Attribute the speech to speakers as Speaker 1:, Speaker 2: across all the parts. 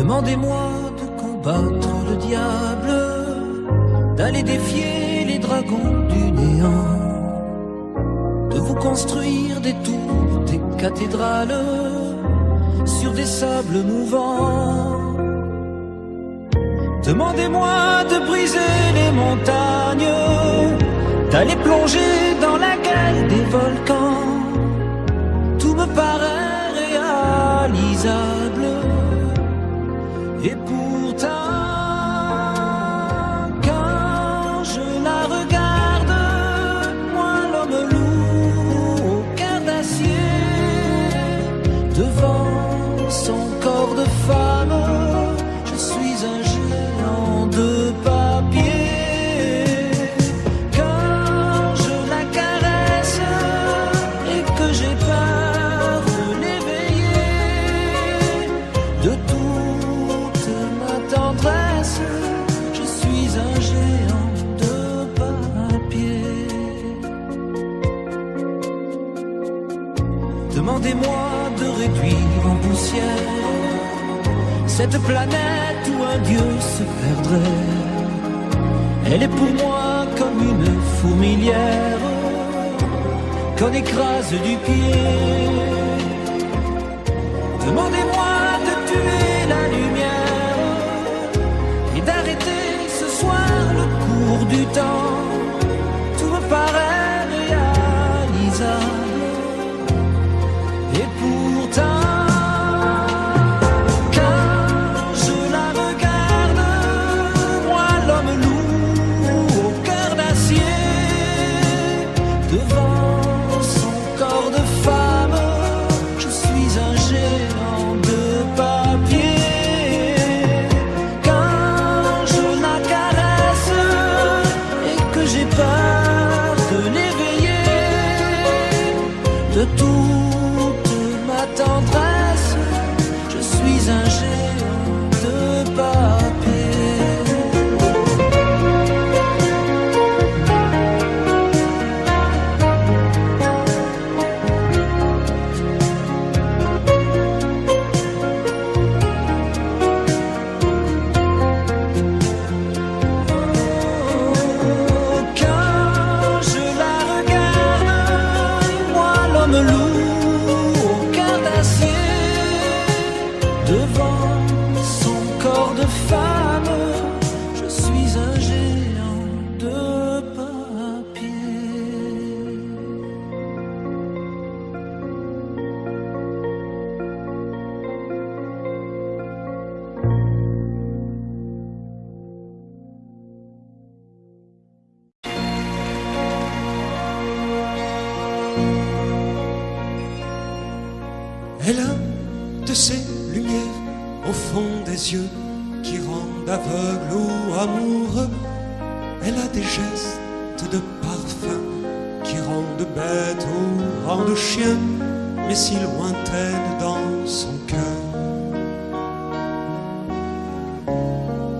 Speaker 1: Demandez-moi de combattre le diable, d'aller défier les dragons du néant, de vous construire des tours, des cathédrales sur des sables mouvants. Demandez-moi de briser les montagnes, d'aller plonger dans la gueule des volcans. Tout me paraît réalisable, et pourtant quand je la regarde, moi l'homme lourd au cœur d'acier, devant son corps de femme, je suis un géant de papier. Quand je la caresse et que j'ai peur de l'éveiller, de toute ma tendresse, je suis un géant de papier. Demandez-moi de réduire en poussière cette planète où un dieu se perdrait. Elle est pour moi comme une fourmilière qu'on écrase du pied. Demandez-moi de tuer la lumière et d'arrêter ce soir le cours du temps. Tout me paraît réalisable, et pourtant de toute ma tendresse, je suis un géant de papier. Devant son corps de femme, je suis un géant de papier.
Speaker 2: Elle a de ces lumières au fond des yeux qui rendent aveugle ou amoureux. Elle a des gestes de parfum qui rendent bête ou rendent chien, mais si lointaine dans son cœur.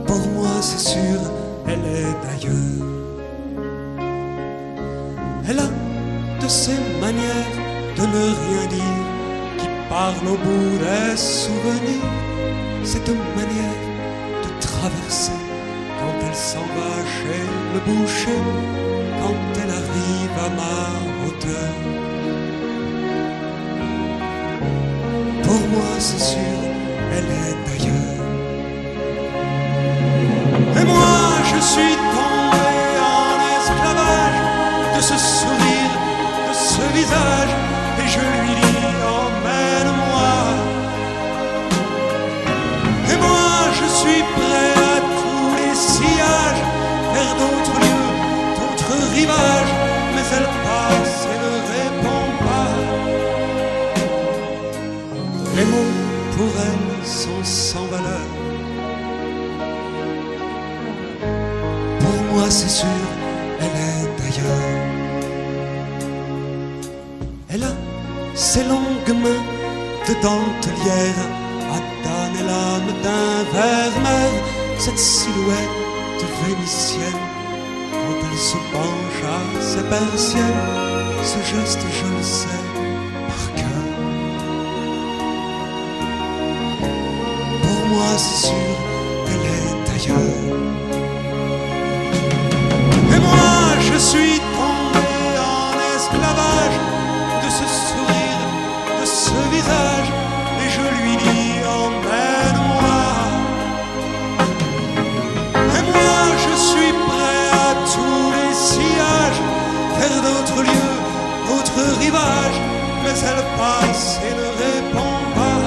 Speaker 2: Pour moi c'est sûr, elle est d'ailleurs. Elle a de ces manières de ne rien dire qui parle au bout des souvenirs, cette manière de traverser quand elle s'en va chez le boucher, quand elle arrive à ma hauteur. Pour moi c'est sûr, elle est d'ailleurs. Et moi je suis tombé en esclavage de ce sourire, de ce visage, et je lui dis emmène-moi. Et moi je suis prêt à tous les sillages, vers d'autres lieux, d'autres rivages, mais elle passe et ne répond pas. Les mots pour elle sont sans valeur. Pour moi c'est sûr, elle est d'ailleurs. Elle a ses longues mains de dentelière à damner l'âme d'un vermeil, cette silhouette vénitienne quand elle se penche à ses persiennes, ce geste je le sais par cœur. Pour moi c'est sûr, elle est ailleurs. Et moi, je suis tombé en esclavage de ce sourire, de ce visage, et je lui dis emmène-moi. Et moi, je suis prêt à tous les sillages, vers d'autres lieux, d'autres rivages, mais elle passe et ne répond pas.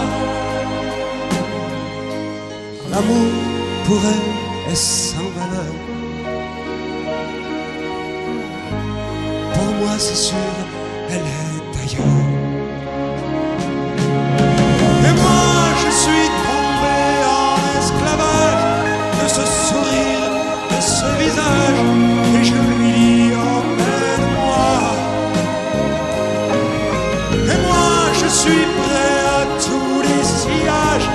Speaker 2: L'amour pour elle est sans valeur. Pour moi c'est sûr, elle est ailleurs. Et moi je suis tombé en esclavage de ce sourire, de ce visage, et je lui dis emmène-moi. Et moi je suis prêt à tous les sillages,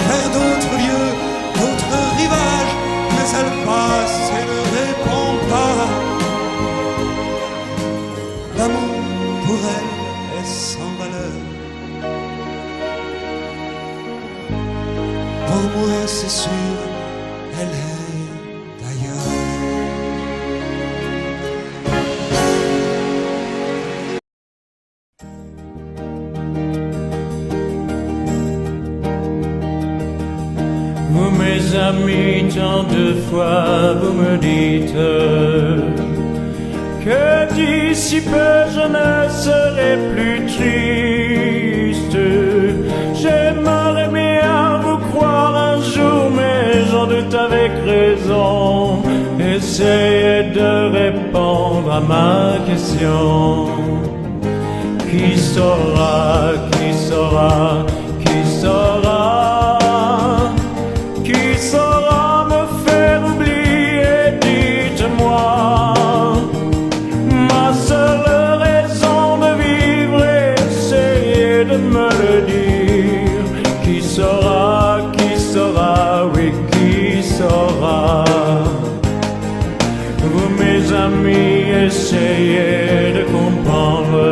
Speaker 2: vers d'autres lieux, d'autres rivages, mais elle passe et ne répond pas. L'amour pour elle est sans valeur. Pour moi c'est sûr, elle est ailleurs.
Speaker 3: Vous mes amis, tant de fois vous me dites que d'ici peu je ne serai plus triste. J'aimerais bien vous croire un jour, mais j'en doute avec raison. Essayez de répondre à ma question. Qui saura, qui saura, qui saura, qui saura me faire oublier, dites-moi. Ma seule raison de vivre, essayez de me le dire. Qui saura, oui, qui saura. Vous mes amis, essayez de comprendre.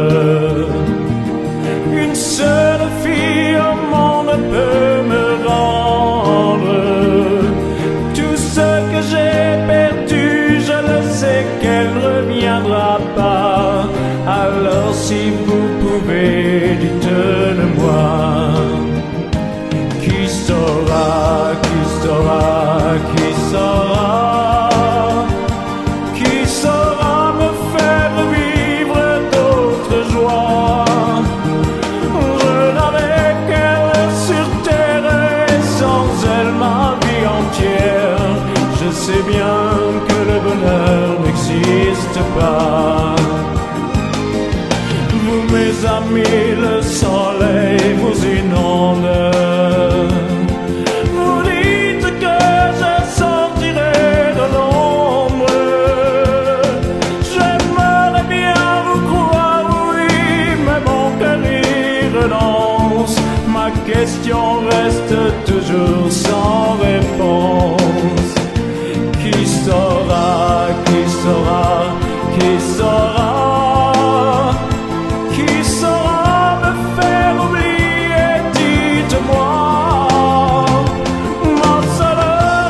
Speaker 3: Une seule fille au monde peut me rendre tout ce que j'ai perdu. Je le sais qu'elle ne reviendra pas. Alors si vous pouvez, dites-le-moi. Qui saura, qui saura, qui saura, qui saura me faire vivre d'autres joies. Je n'avais qu'elle sur terre et sans elle ma vie entière. Je sais bien que le bonheur n'existe pas. Vous mes amis, le soleil vous inonde. Vous dites que je sortirai de l'ombre. J'aimerais bien vous croire, oui, mais mon cœur y renonce. Ma question reste toujours sans réponse. Qui saura, qui saura, qui saura, qui saura me faire oublier, dites-moi. Ma seule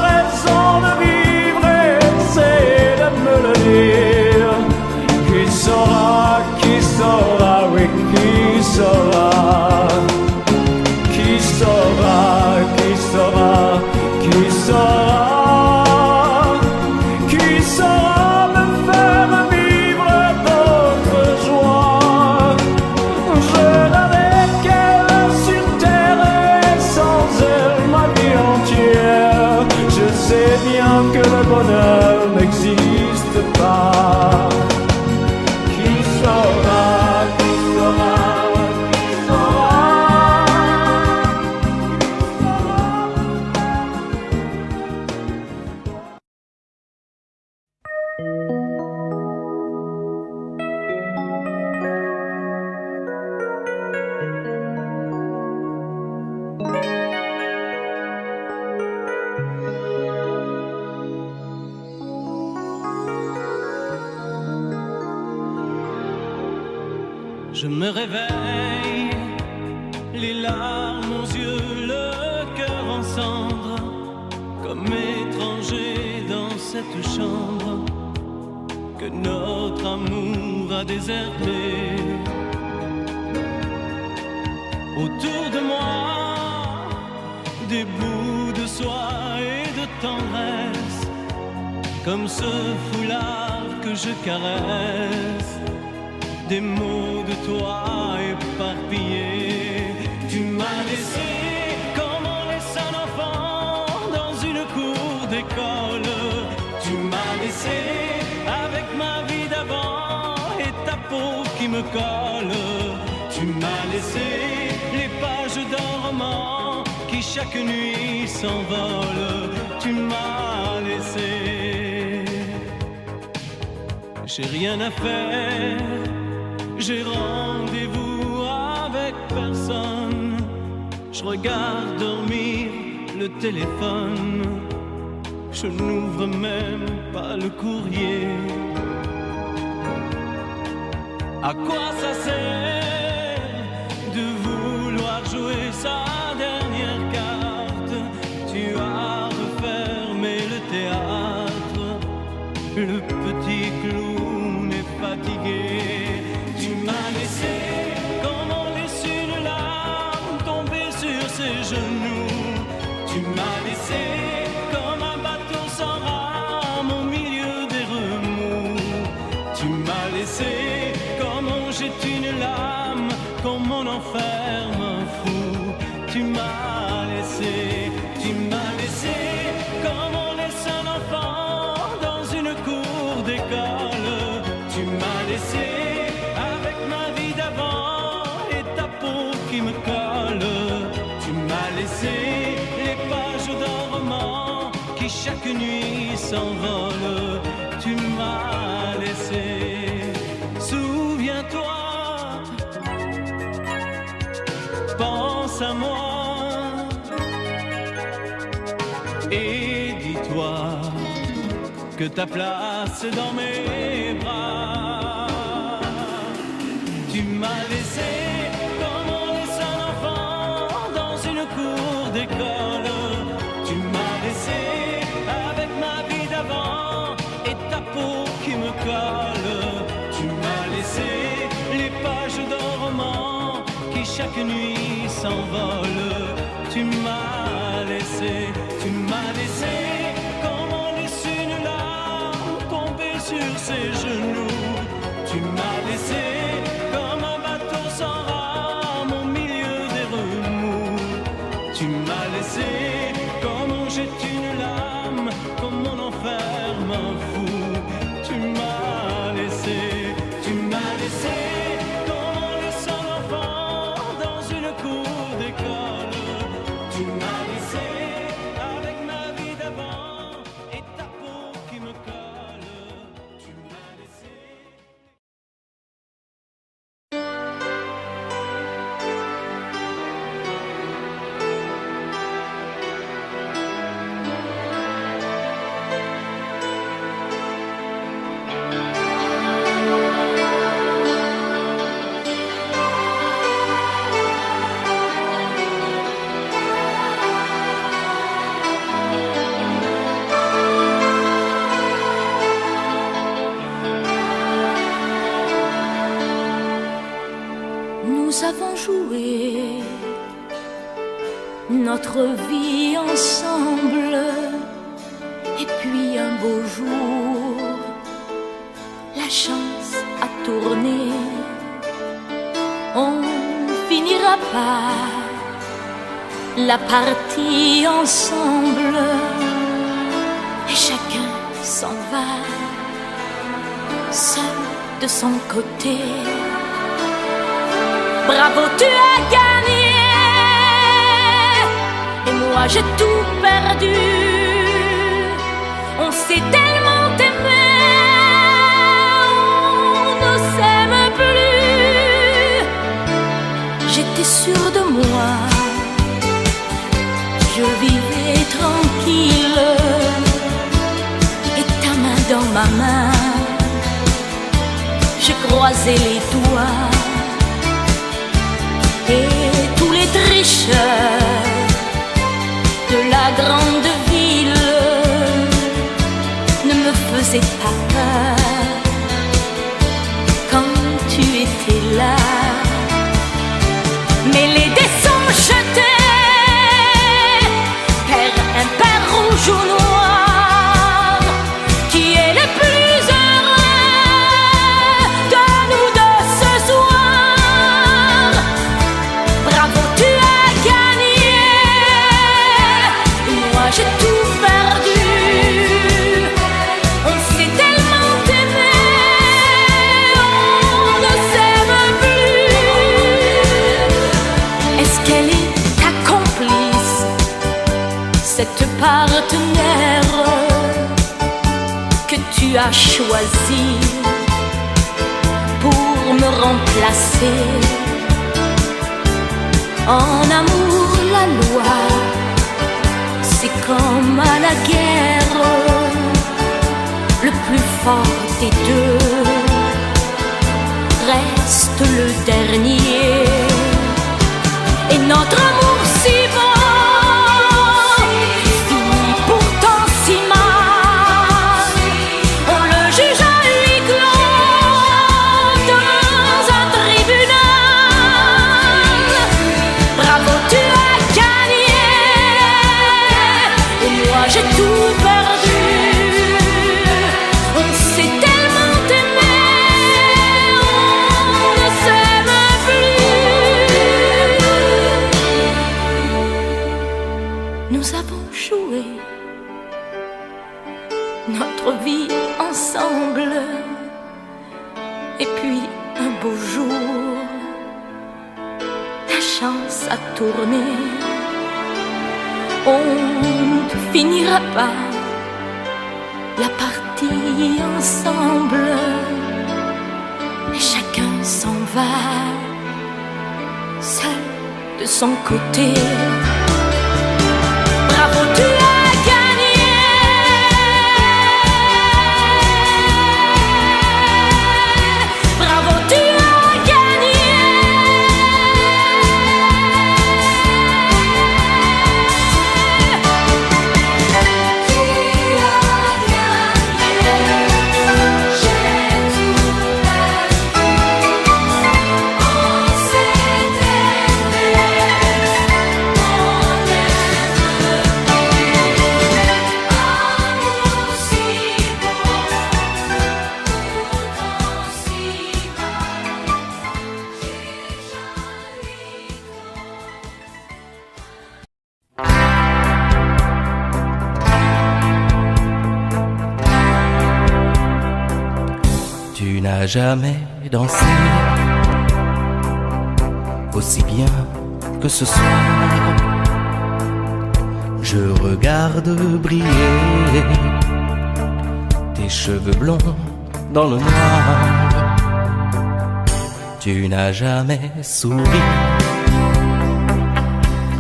Speaker 3: raison de vivre, c'est de me le dire. Qui saura, oui, qui saura. Qui saura, qui saura, qui saura. Qui saura me faire vivre d'autres joies. Je n'avais qu'elle sur terre et sans elle ma vie entière. Je sais bien que le bonheur n'existe pas. Qui saura, qui saura, qui saura.
Speaker 1: Je me réveille, les larmes aux yeux, le cœur en cendres. cette chambre que notre amour a déserté. Autour de moi, des bouts de soie et de tendresse, comme ce foulard que je caresse, des mots de toi éparpillés. Tu m'as laissé comme on laisse un enfant dans une cour d'école. Tu m'as laissé avec ma vie d'avant et ta peau qui me colle. Tu m'as laissé les pages d'un roman qui chaque nuit s'envole. Tu m'as laissé. J'ai rien à faire, j'ai rendez-vous avec personne. Je regarde dormir le téléphone, je n'ouvre même pas le courrier. À quoi ça sert de vouloir jouer sa dernière carte? Tu as refermé le théâtre, le petit clown est fatigué. Tu m'as laissé comme on laisse une larme tomber sur ses genoux. Tu m'as laissé comme un bateau sans rame au milieu des remous. Tu m'as laissé comme on jette une lame, comme on enferme un fou. Tu m'as laissé comme on laisse un enfant dans une cour d'école. Tu m'as laissé avec ma vie d'avant et ta peau qui me colle. Tu m'as laissé les pages d'un roman qui chaque nuit s'envole. Tu m'as laissé. Souviens-toi, pense à moi et dis-toi que ta place est dans mes bras. Tu m'as laissé comme on laisse un enfant dans une cour d'école. Tu m'as laissé avec ma vie d'avant et ta peau qui me colle. Tu m'as laissé les pages d'un roman qui chaque nuit s'envole. Tu m'as laissé comme on laisse une larme tomber sur ses genoux. Tu m'as laissé comme un bateau sans rame au milieu des remous. Tu m'as laissé comme on jette une lame, comme on enferme un fou. Tu m'as laissé comme on laisse un enfant dans une cour d'école. Tu m'as laissé avec ma vie d'avant et ta peau qui me colle. Tu m'as laissé.
Speaker 4: Nous avons joué notre vie ensemble, et puis un beau jour, la chance a tourné. On finira par la partie ensemble, et chacun s'en va, seul de son côté. Bravo, tu as gagné, et moi j'ai tout perdu. On s'est tellement aimé, on ne s'aime plus. J'étais sûre de moi, je vivais tranquille, et ta main dans ma main, je croisais les doigts. Et tous les tricheurs de la grande ville as choisi pour me remplacer. En amour, la loi, c'est comme à la guerre, le plus fort des deux reste le dernier. Et notre amour si beau finit pourtant si mal. On le juge à huis clos dans un tribunal. Bravo, tu as gagné et moi j'ai tout perdu. On s'est tellement aimé, on ne s'aime plus. Nous avons joué notre vie ensemble. Et puis un beau jour, la chance a tourné. On ne finira pas la partie ensemble. Et chacun s'en va, seul de son côté. Bravo, tu as gagné. Bravo, tu as gagné.
Speaker 5: Tu n'as jamais dansé aussi bien que ce soir. Je regarde briller tes cheveux blonds dans le noir. Tu n'as jamais souri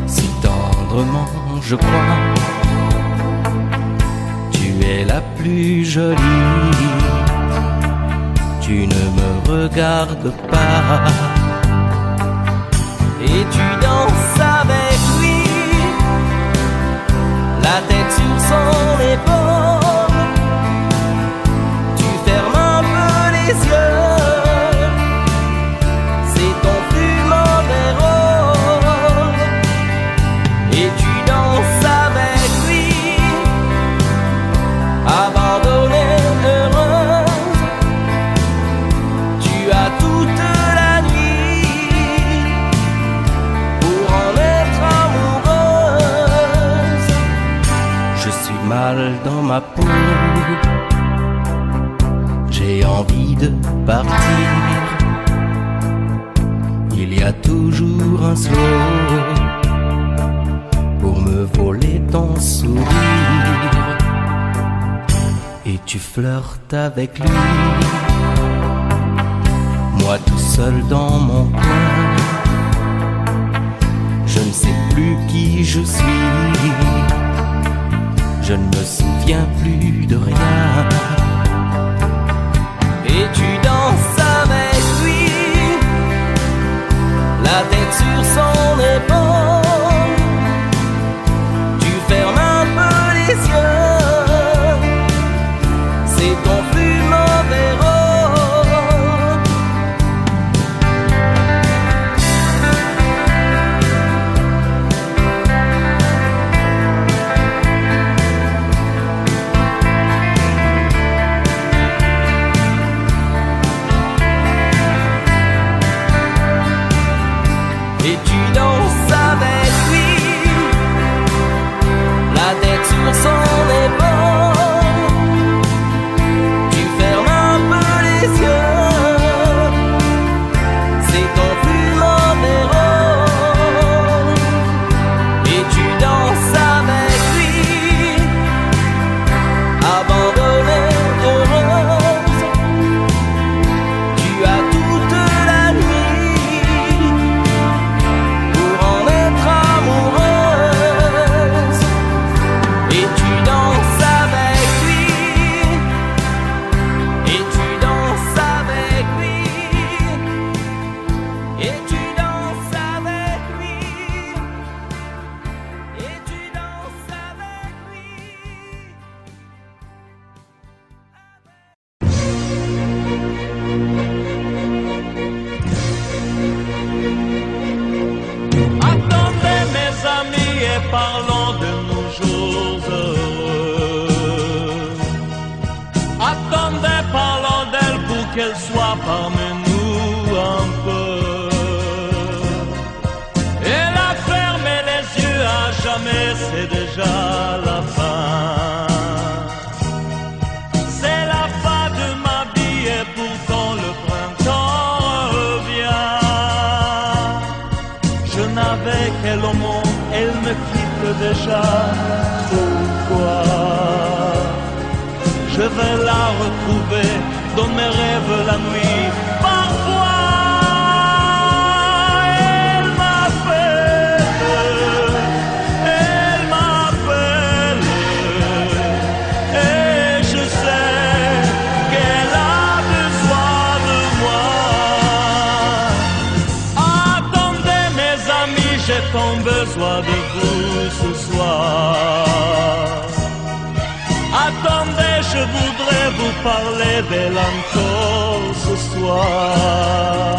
Speaker 5: si tendrement, je crois. Tu es la plus jolie. Tu ne me regardes pas et tu danses avec lui, la tête sur son épaule. Tu fermes un peu les yeux, c'est ton plus mauvais rôle. Et tu danses avec lui, abandonnée, heureuse. Tu as toute la nuit pour en être amoureuse. Je suis mal dans ma peau, j'ai envie de partir. Il y a toujours un slow pour me voler ton sourire. Et tu flirtes avec lui, moi tout seul dans mon coin. Je ne sais plus qui je suis, je ne me souviens plus de rien. Et tu danses avec lui, la tête sur son épaule. Tu fermes un peu les yeux, c'est ton plus mauvais rôle.
Speaker 3: qu'elle soit parmi nous un peu. Elle a fermé les yeux à jamais, c'est déjà la fin. C'est la fin de ma vie et pourtant le printemps revient. Je n'avais qu'elle au monde, elle me quitte déjà. Pourquoi? Je vais la retrouver dans mes rêves la nuit. Parfois, elle m'appelle, et je sais qu'elle a besoin de moi. Attendez mes amis, j'ai tant besoin de vous ce soir. Attendez, je voudrais vous parler d'elle encore ce soir.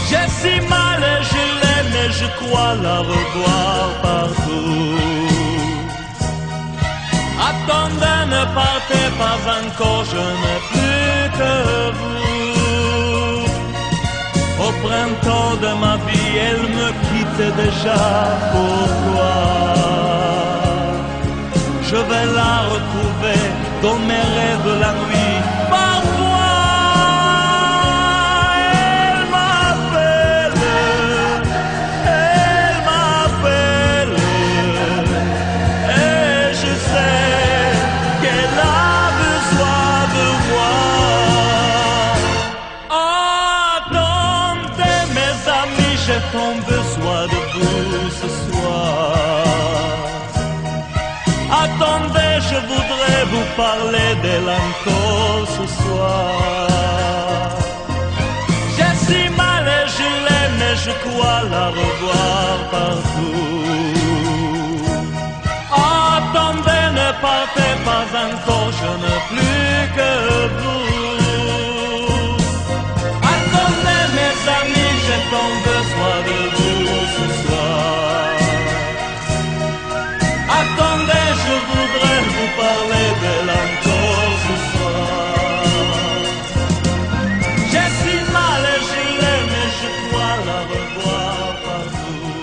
Speaker 3: J'ai si mal et je l'aime et je crois la revoir partout. Attendez, ne partez pas encore, je n'ai plus que vous. Au printemps de ma vie, elle me quitte déjà, pourquoi? Je vais la retrouver dans mes rêves la nuit. Parfois, elle m'appelle, et je sais qu'elle a besoin de moi. Attendez mes amis, j'ai tant besoin de vous ce soir. Attendez, je voudrais vous parler d'elle encore ce soir. J'ai si mal et je l'aime et je crois la revoir partout. Attendez, ne partez pas encore, je n'ai plus que vous. Attendez mes amis, j'ai tant besoin de vous ce soir. Attendez, je voudrais vous parler d'elle encore ce soir. J'ai si mal et je l'aime et je crois la revoir partout.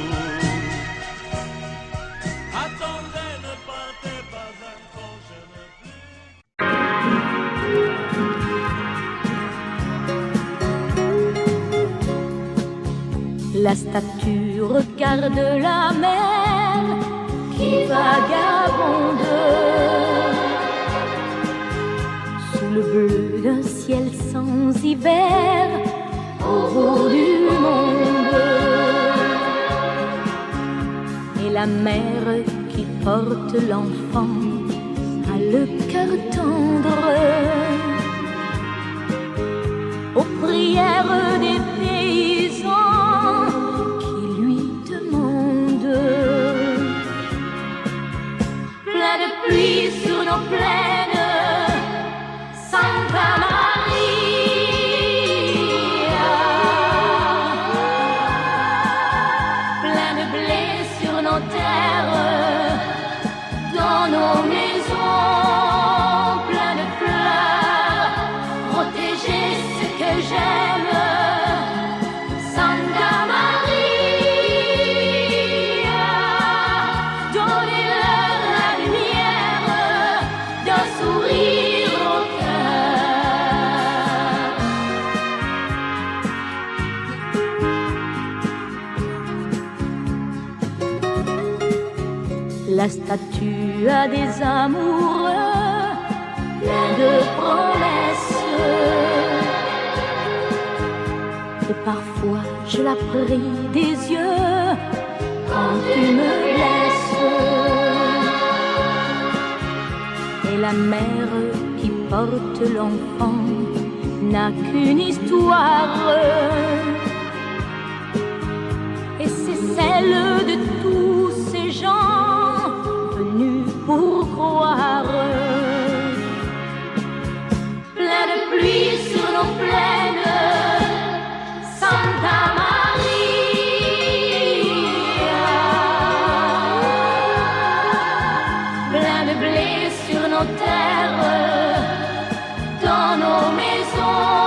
Speaker 3: Attendez, ne partez pas encore, je ne
Speaker 4: plus. La statue regarde la mer qui vagabonde sous le bleu d'un ciel sans hiver au bout du monde. Et la mère qui porte l'enfant a le cœur tendre aux prières des paysans qui lui demandent. Plein de pluie sur nos plaines, Santa Maria. Plein de blé sur nos terres, dans nos maisons. Plein de fleurs, protéger ce que j'aime. Santa Maria, donnez-leur la lumière d'un sourire au cœur. La statue a des amoureux pleins de promesses. Et parfois je la prie des yeux quand tu me laisses. Et la mère qui porte l'enfant n'a qu'une histoire, et c'est celle de tous ces gens venus pour croire. Plein de pluie sur nos plaines, Santa Maria. Plein de blé sur nos terres, dans nos maisons.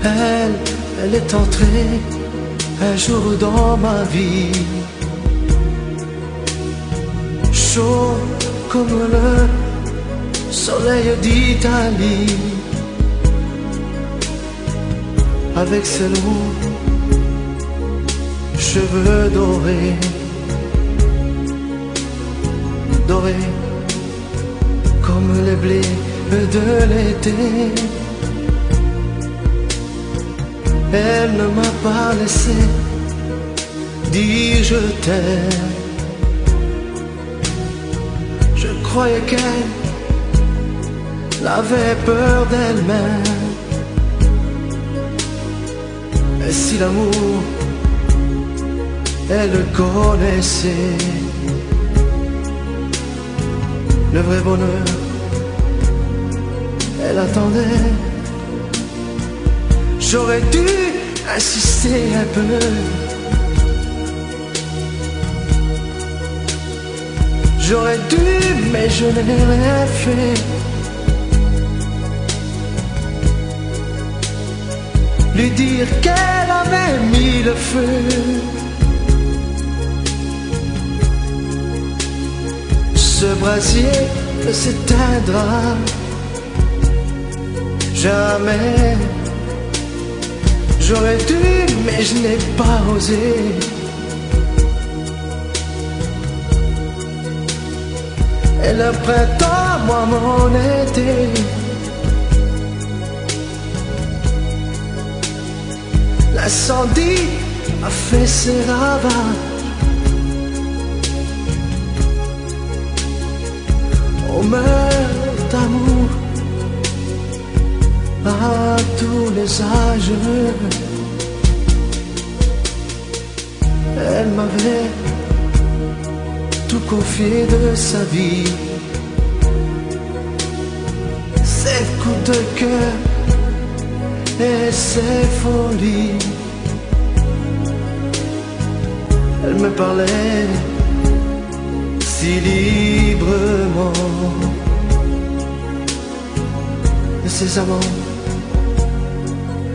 Speaker 1: Elle est entrée un jour dans ma vie, chaud comme le soleil d'Italie, avec ses longs cheveux dorés, dorés comme les blés de l'été. Elle ne m'a pas laissé dire je t'aime. Je croyais qu'elle avait peur d'elle-même. Et si l'amour, elle le connaissait, le vrai bonheur, elle attendait. J'aurais dû insister un peu, j'aurais dû, mais je n'ai rien fait. Lui dire qu'elle avait mis le feu. Ce brasier ne s'éteindra jamais. J'aurais dû, mais je n'ai pas osé. Et le printemps, moi mon été, l'incendie a fait ses ravages. On meurt d'amour à tous les âges. Elle m'avait tout confié de sa vie, ses coups de cœur et ses folies. Elle me parlait si librement de ses amants,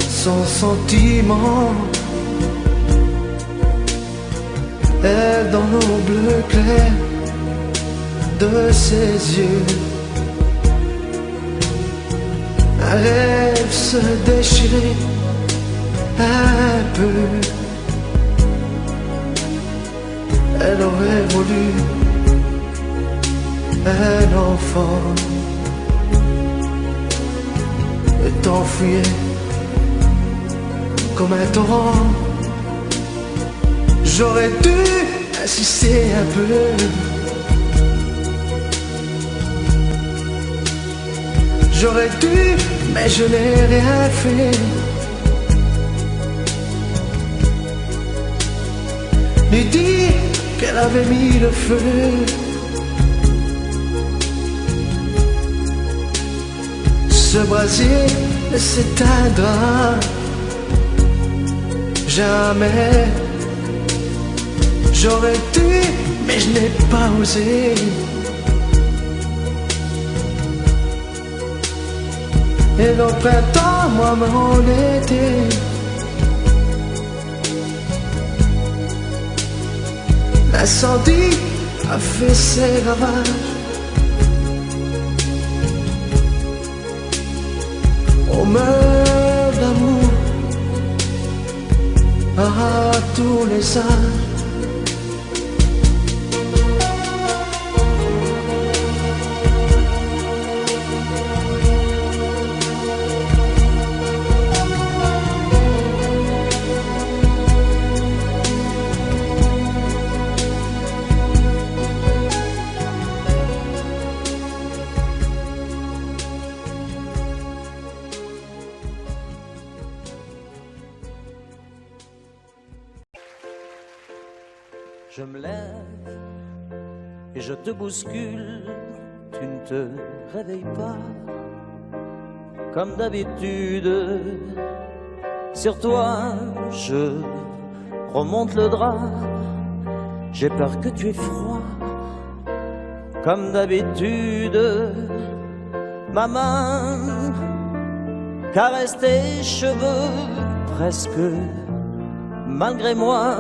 Speaker 1: sans sentiment. Elle dans l'eau bleu clair de ses yeux, un rêve se déchirait un peu. Elle aurait voulu un enfant et t'enfuyait comme un torrent. J'aurais dû insister un peu, j'aurais dû, mais je n'ai rien fait. Lui dire qu'elle avait mis le feu. Ce brasier ne s'éteindra jamais. J'aurais dû, mais je n'ai pas osé. Et le printemps, moi mon été, l'incendie a fait ses ravages. On meurt d'amour à tous les âges.
Speaker 5: Je me lève et je te bouscule, tu ne te réveilles pas. Comme d'habitude, sur toi je remonte le drap. J'ai peur que tu aies froid. Comme d'habitude, ma main
Speaker 1: caresse tes cheveux presque malgré moi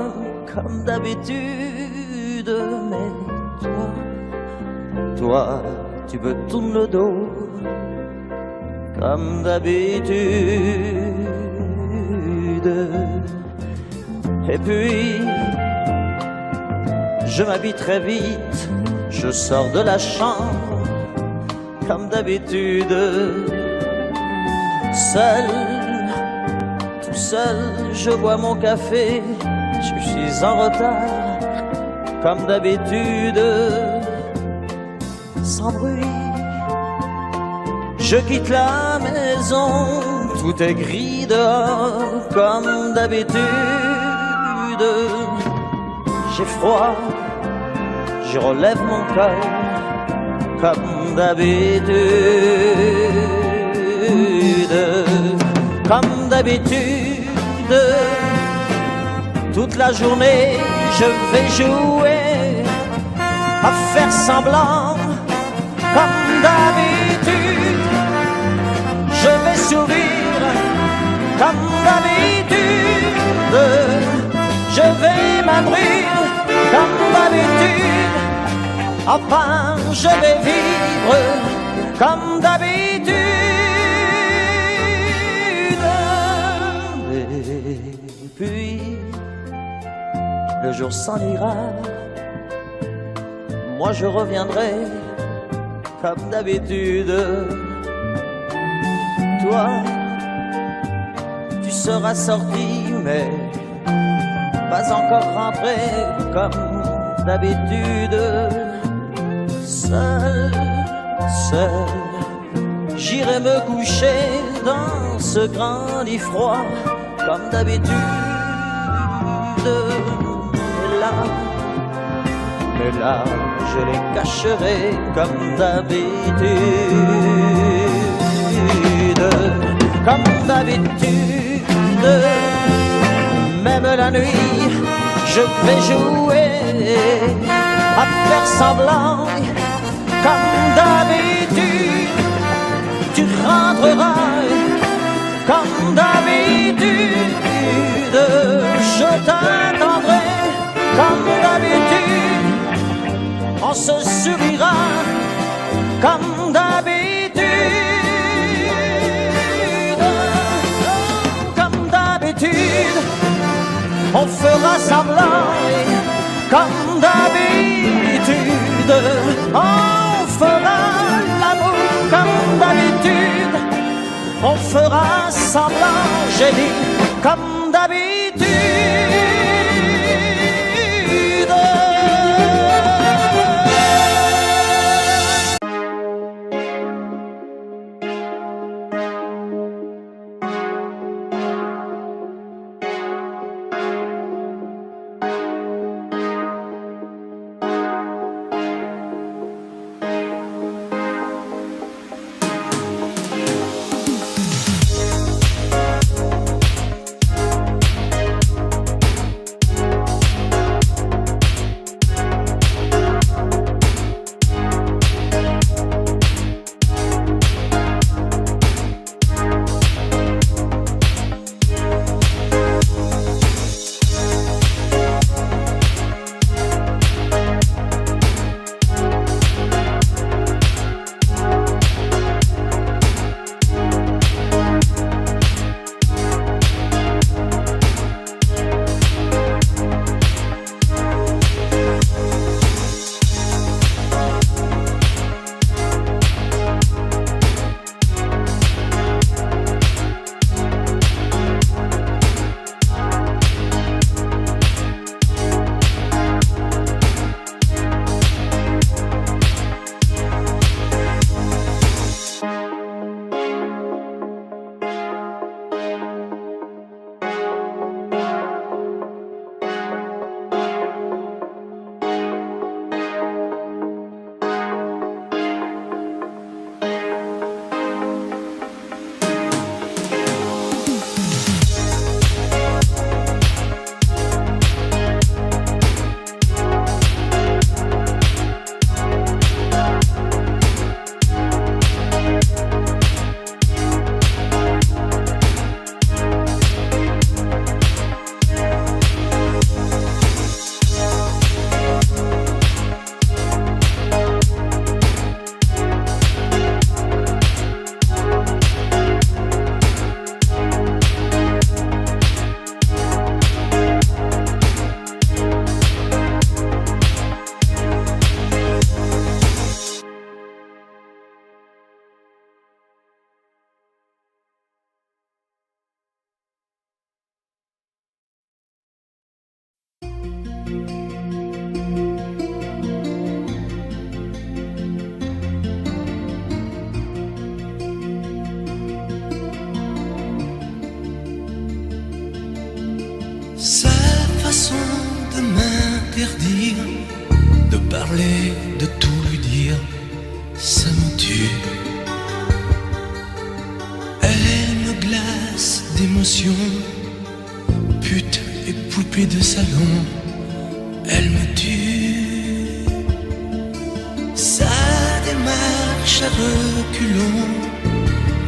Speaker 1: comme d'habitude. Mais toi, tu me tournes le dos comme d'habitude. Et puis, je m'habille très vite, je sors de la chambre comme d'habitude. Seul, tout seul, je bois mon café, je suis en retard comme d'habitude. Sans bruit, je quitte la maison, tout est gris dehors comme d'habitude. J'ai froid, je relève mon cœur comme d'habitude. Comme d'habitude, toute la journée je vais jouer à faire semblant. Comme d'habitude, je vais sourire. Comme d'habitude, je vais m'abrir. Comme d'habitude, enfin je vais vivre. Comme d'habitude. Et puis, le jour s'en ira. Moi je reviendrai comme d'habitude. Toi, tu seras sorti, mais pas encore rentré comme d'habitude. Seul, j'irai me coucher dans ce grand lit froid comme d'habitude. Mais là, je les cacherai comme d'habitude. Comme d'habitude, même la nuit, je vais jouer à faire semblant. Comme d'habitude, tu rentreras. Comme d'habitude, je t'attendrai. Comme d'habitude, on se sourira. Comme d'habitude, comme d'habitude, on fera semblant. Comme d'habitude, on fera l'amour. Comme d'habitude, on fera semblant. J'ai dit comme d'habitude.
Speaker 2: Sa façon de m'interdire de parler, de tout lui dire, ça me tue. Elle me glace d'émotion, pute et poupée de salon, elle me tue. Sa démarche à reculons,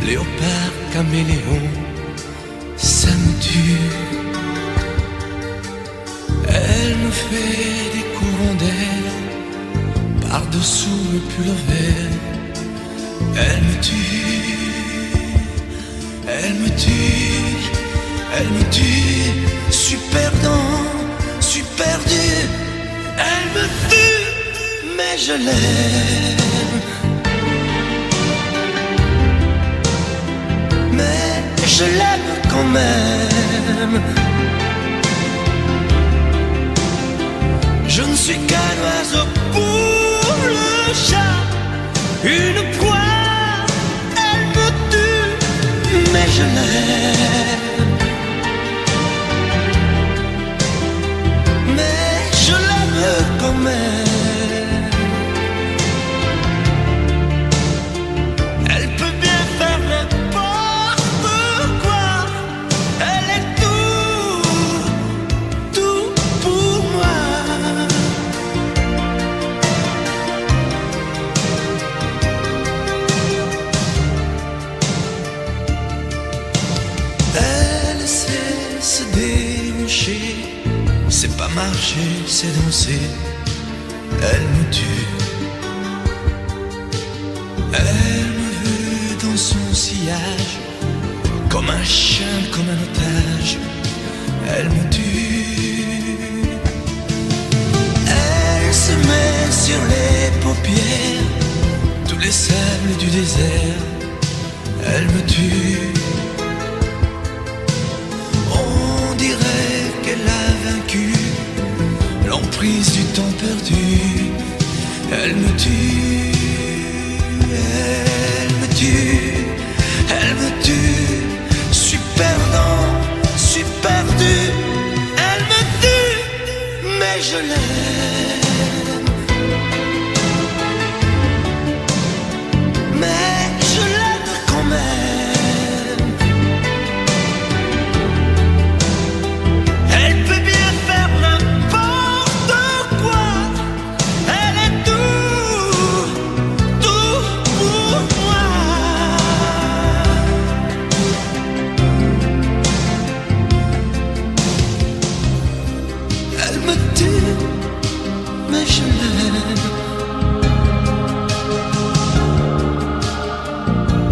Speaker 2: léopard caméléon, ça me tue. Elle me fait des courants d'air par-dessous le pull vert. Elle me tue, elle me tue, elle me tue. Suis perdant, suis perdu. Elle me tue, mais je l'aime. Mais je l'aime quand même. Je ne suis qu'un oiseau pour le chat, une proie, elle me tue, mais je l'aime. Mais je l'aime quand même. Elle peut bien faire n'importe quoi, elle est tout pour moi. Elle sait se déhancher, c'est pas marcher, c'est danser. Elle me tue. Elle me veut dans son sillage, comme un chien, comme un otage. Elle me tue. Elle se met sur les paupières tous les sables du désert. Elle me tue. On dirait qu'elle a vaincu l'emprise du temps perdu. Elle me tue, elle me tue, elle me tue. Suis perdant, suis perdu. Elle me tue, mais je l'aime. Mais je l'aime quand même. Elle peut bien faire n'importe quoi, elle est tout pour moi. Elle me tue, mais je l'aime.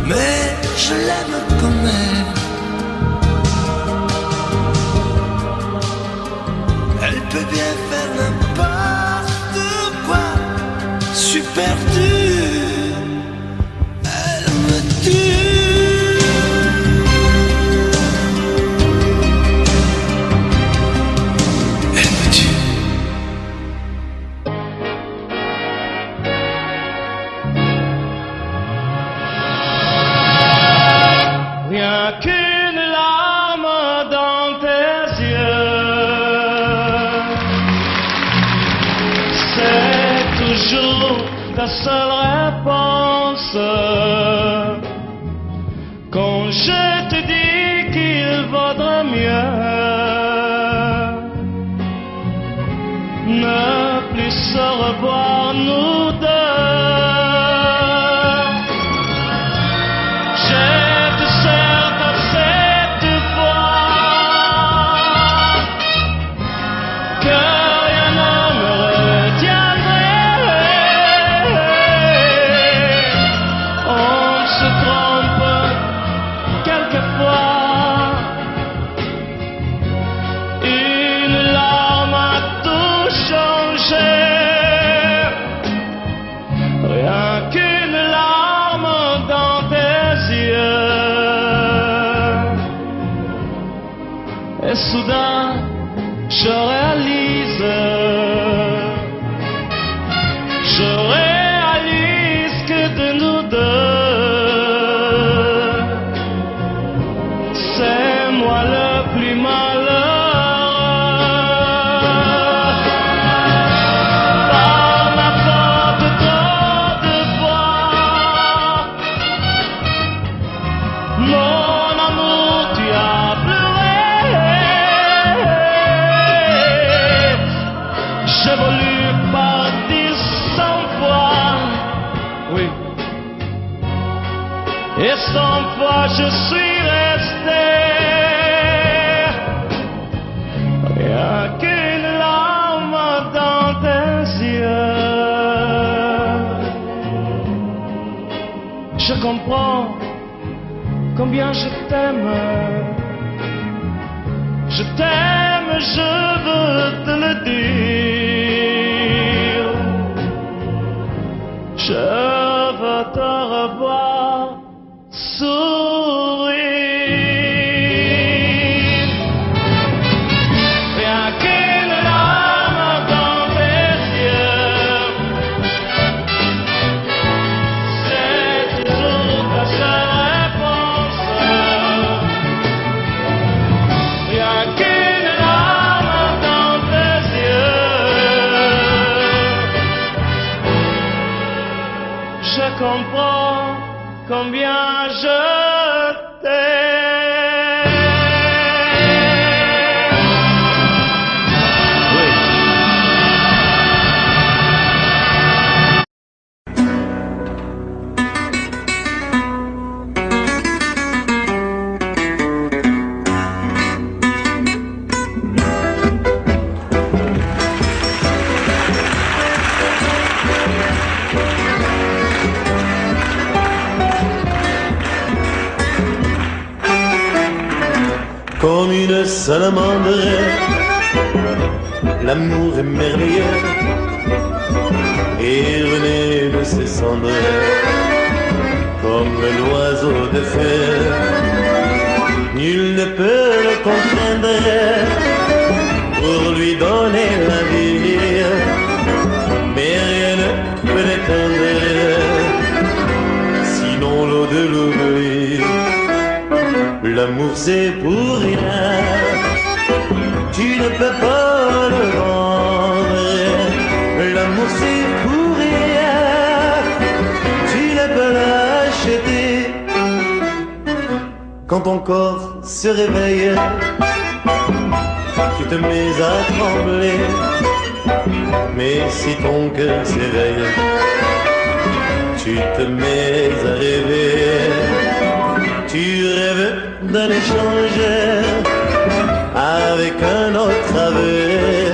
Speaker 2: Mais je l'aime quand même. Elle peut bien faire n'importe quoi, suis perdu. Elle me tue. Elle me tue.
Speaker 3: Rien qu'une larme dans tes yeux, c'est toujours ta seule réponse. Quand je te dis qu'il vaudrait mieux ne plus se revoir nous deux. Je te serre à cette fois que rien ne me retiendrait. On se trompe quelquefois. Une larme a tout changé. Rien qu'une larme dans tes yeux. Et soudain, je réalise que de nous deux, c'est moi le plus malheureux. combien je t'aime. Je t'aime, je veux te le dire. Je veux te revoir sourire. Rien qu'une larme dans tes yeux, c'est toujours ta seule réponse. Rien qu'une larme dans tes yeux, je comprends combien je t'aime. Oui.
Speaker 6: Comme une salamandre, l'amour est merveilleux et renaît de ses cendres comme l'oiseau de feu. Nul ne peut le contraindre pour lui donner la vie, mais rien ne peut l'éteindre, sinon l'eau de l'oubli. L'amour c'est pour rien, tu ne peux pas le vendre. L'amour c'est pour rien, tu ne peux l'acheter. Quand ton corps se réveille, tu te mets à trembler. Mais si ton cœur s'éveille, tu te mets à rêver. Tu rêves d'un échange avec un autre aveu,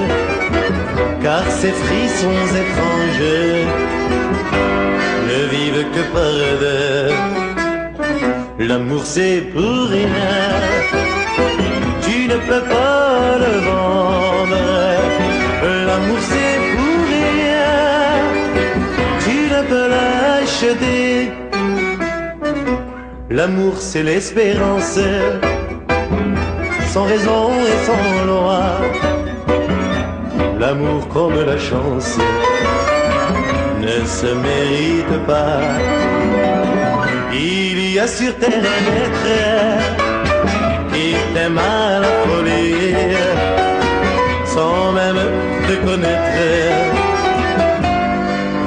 Speaker 6: car ces frissons étranges ne vivent que par deux. L'amour c'est pour rien, tu ne peux pas le vendre. L'amour c'est pour rien, tu ne peux l'acheter. L'amour c'est l'espérance, sans raison et sans loi. L'amour comme la chance ne se mérite pas. Il y a sur terre un être qui t'aime à la folie, sans même te connaître,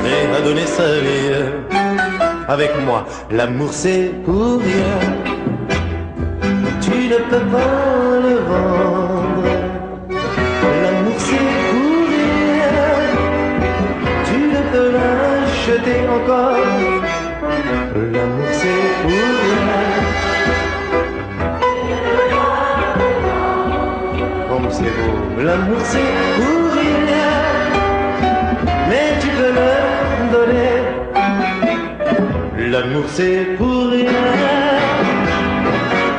Speaker 6: prêt à donner sa vie. Avec moi, l'amour c'est pour rien, tu ne peux pas le vendre. L'amour c'est pour rien, tu ne peux l'acheter encore. L'amour c'est pour rien, comme c'est beau. L'amour c'est pour rien, mais tu peux le donner. L'amour c'est pour rien,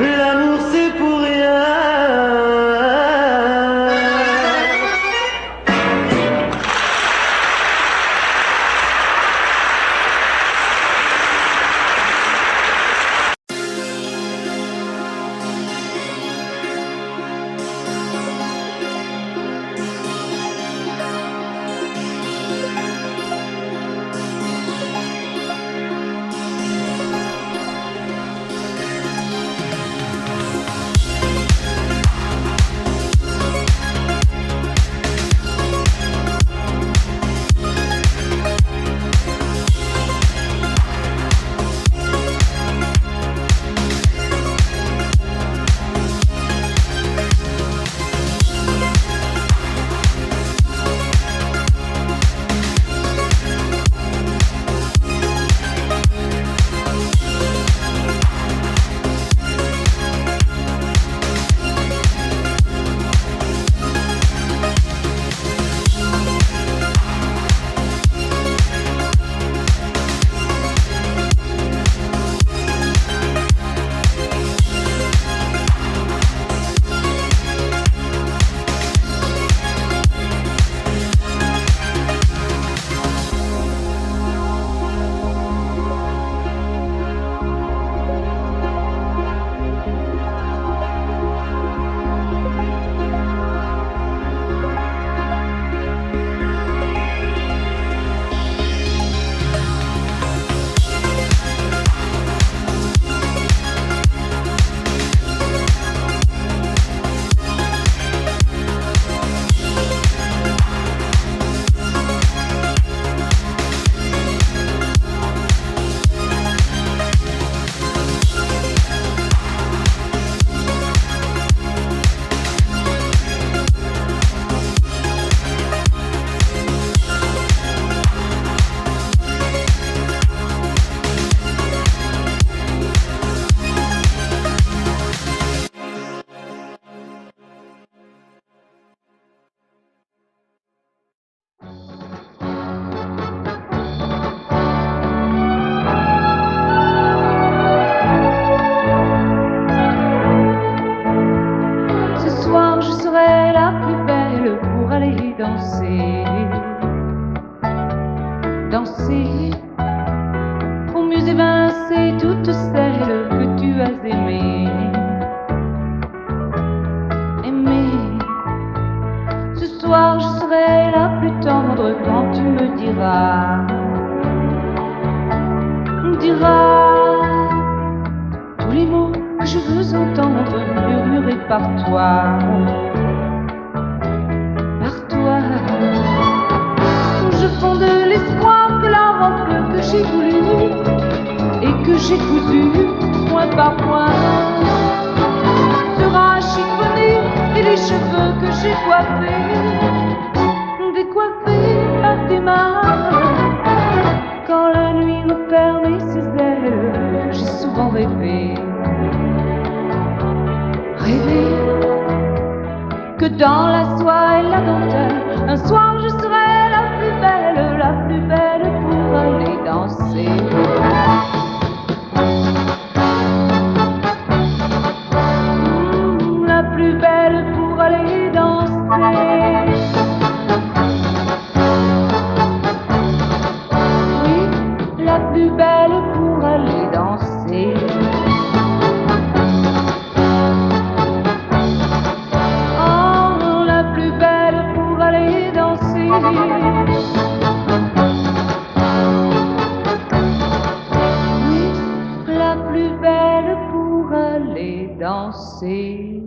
Speaker 6: l'amour c'est pour rien.
Speaker 7: serai la plus belle pour aller danser. Danser, pour mieux évincer toutes celles que tu as aimées. Aimer, ce soir je serai la plus tendre quand tu me diras tous les mots que je veux entendre murmurés par toi. Je fonde l'espoir que la robe que j'ai voulue et que j'ai cousue point par point sera chiffonnée, et les cheveux que j'ai coiffés décoiffés par tes mains. Quand la nuit me permet ses ailes, j'ai souvent rêvé que dans la soie et la dentelle, un soir je serai la plus belle pour aller danser. La plus belle pour aller danser. Oui, la plus belle pour aller danser. Oh, la plus belle pour aller danser. Oui, la plus belle pour aller danser.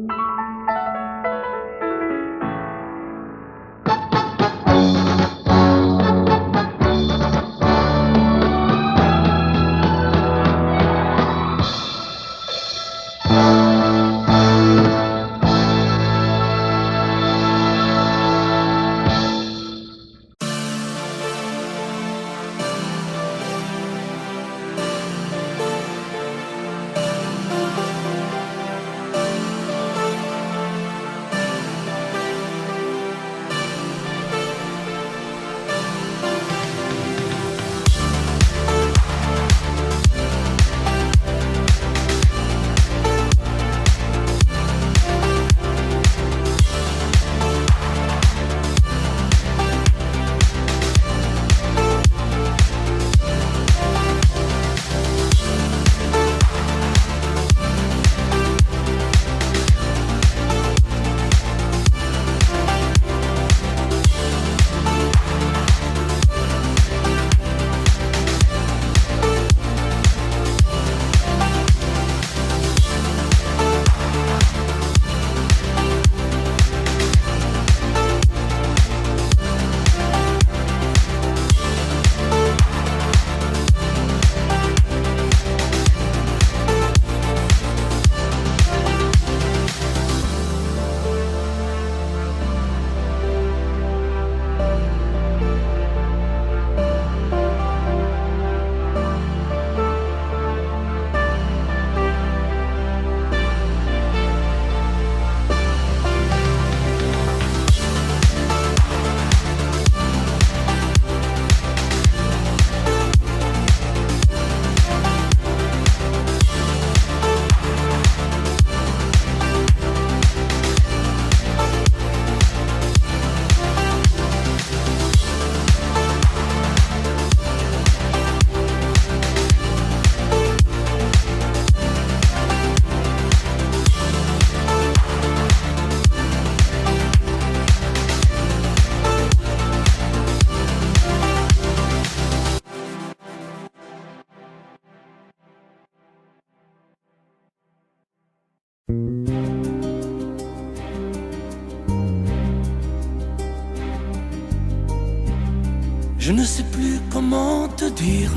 Speaker 1: Je ne sais plus comment te dire.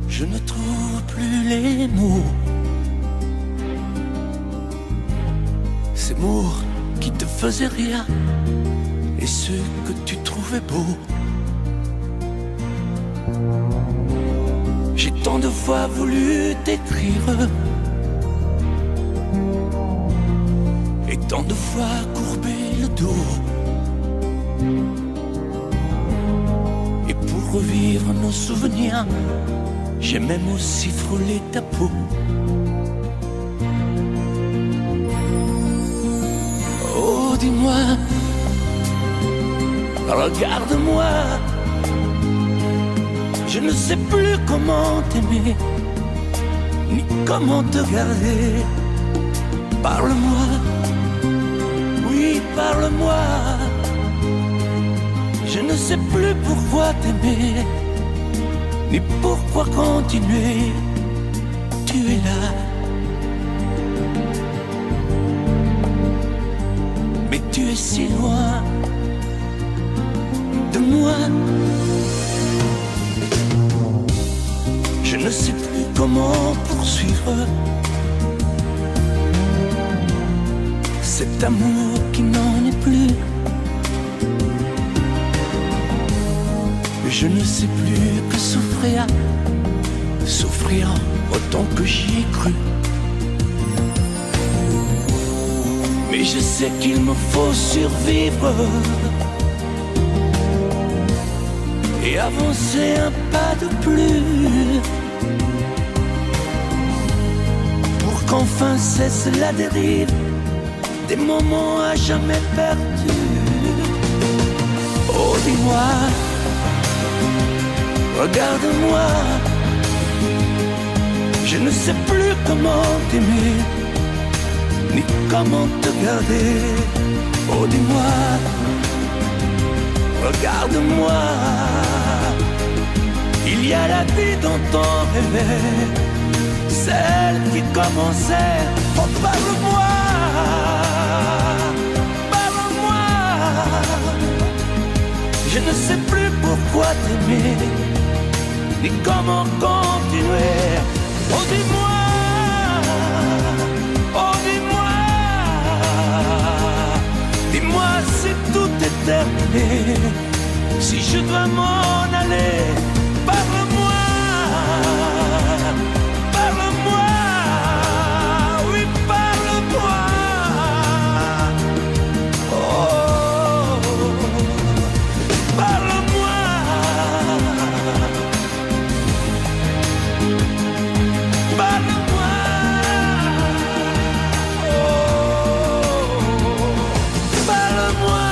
Speaker 1: Je ne trouve plus les mots. Ces mots qui te faisaient rire et ceux que tu trouvais beaux. J'ai tant de fois voulu t'écrire et tant de fois courbé le dos. Et pour revivre nos souvenirs, j'ai même aussi frôlé ta peau. dis-moi, regarde-moi. Je ne sais plus comment t'aimer, ni comment te garder. Parle-moi, oui, parle-moi. Je ne sais plus pourquoi t'aimer, ni pourquoi continuer. Tu es là, mais tu es si loin de moi. Je ne sais plus comment poursuivre cet amour qui n'en est plus. Je ne sais plus que souffrir, souffrir autant que j'y ai cru. Mais je sais qu'il me faut survivre et avancer un pas de plus pour qu'enfin cesse la dérive des moments à jamais perdus. Oh, dis-moi, regarde-moi. Je ne sais plus comment t'aimer, ni comment te garder. Oh, dis-moi, regarde-moi. Il y a la vie dont on rêvait, celle qui commençait. Oh, parle-moi, parle-moi. Je ne sais plus pourquoi t'aimer, ni comment continuer. Oh, dis-moi, oh, dis-moi, dis-moi si tout est terminé, si je dois m'en aller. Parle-moi, parle-moi, oui, parle-moi. Oh, parle-moi. Parle-moi, oh, parle-moi.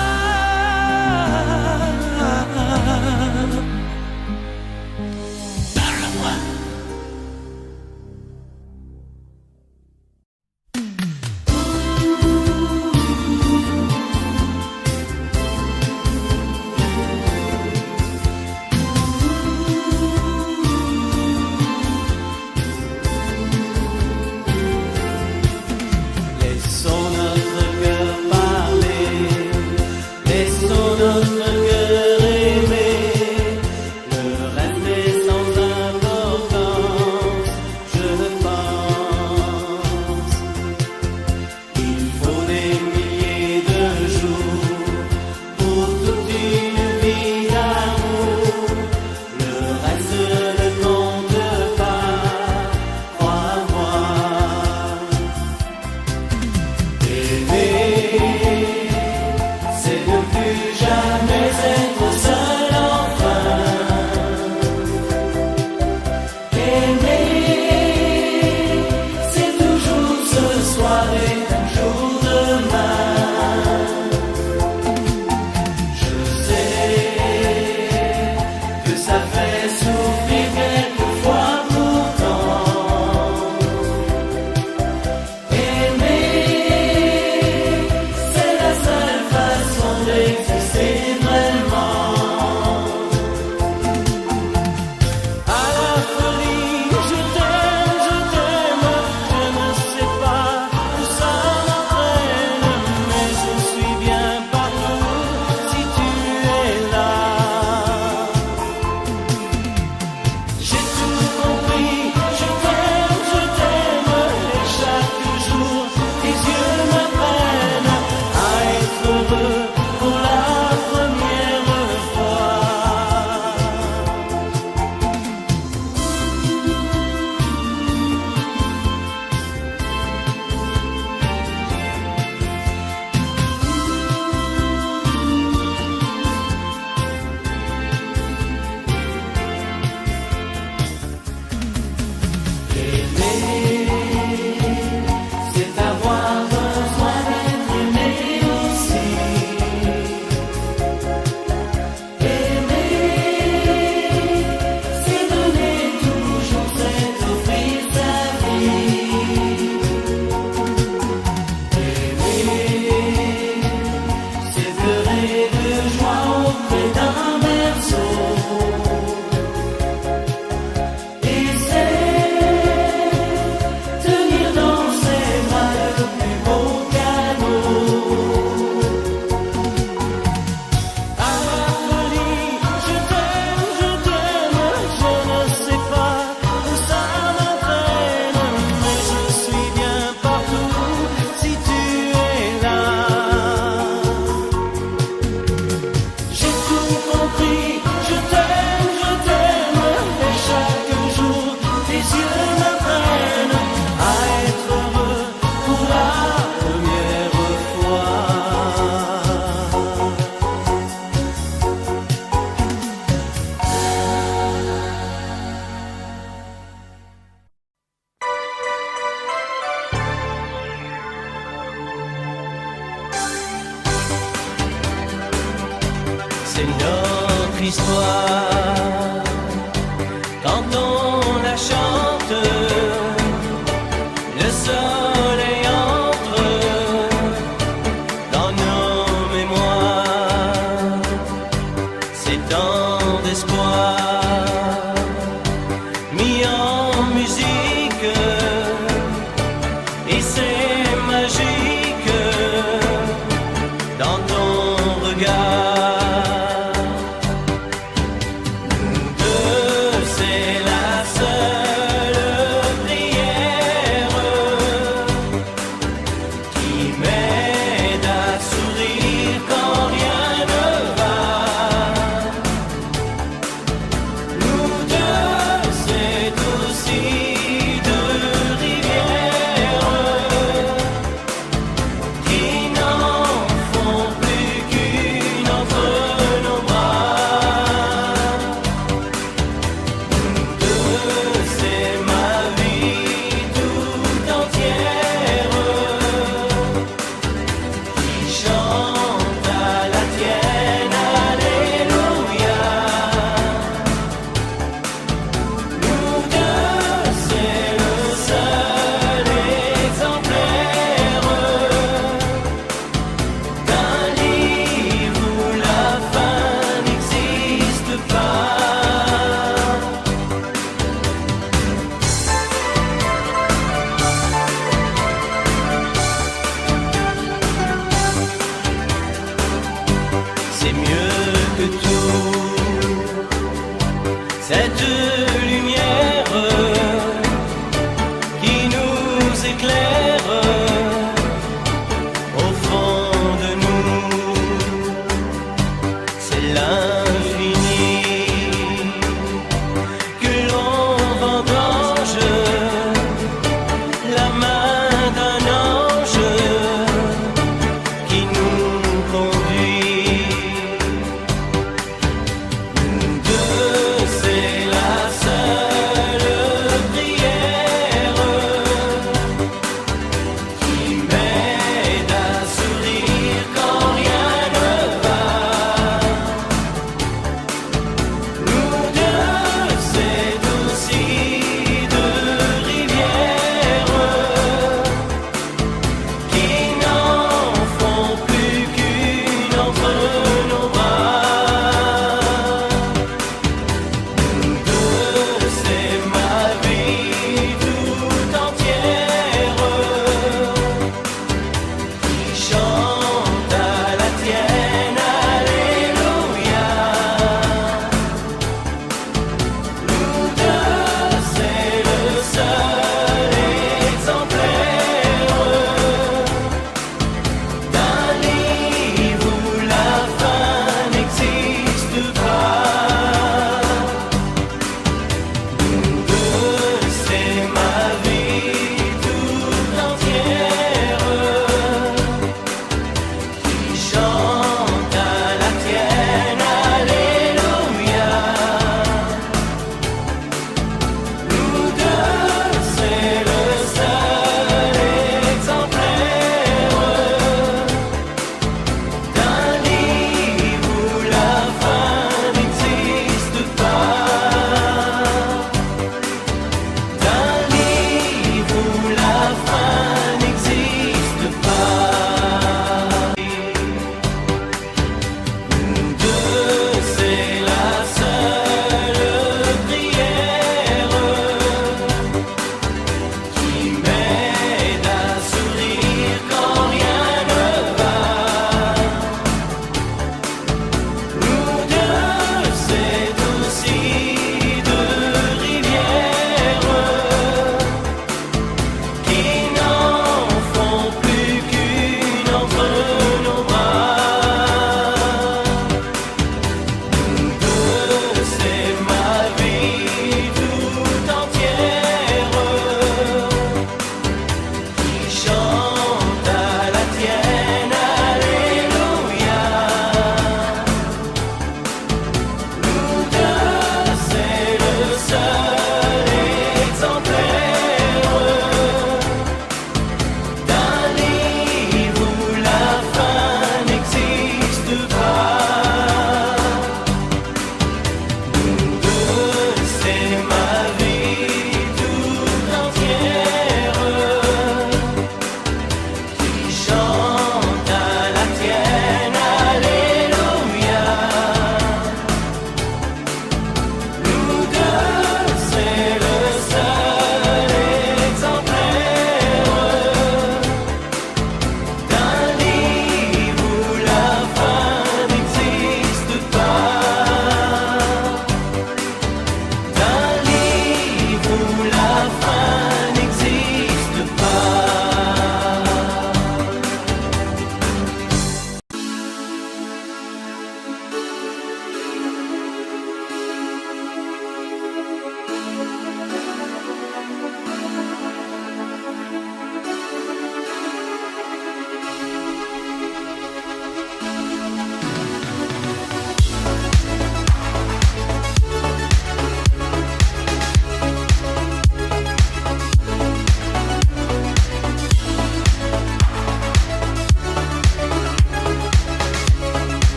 Speaker 5: c'est notre histoire.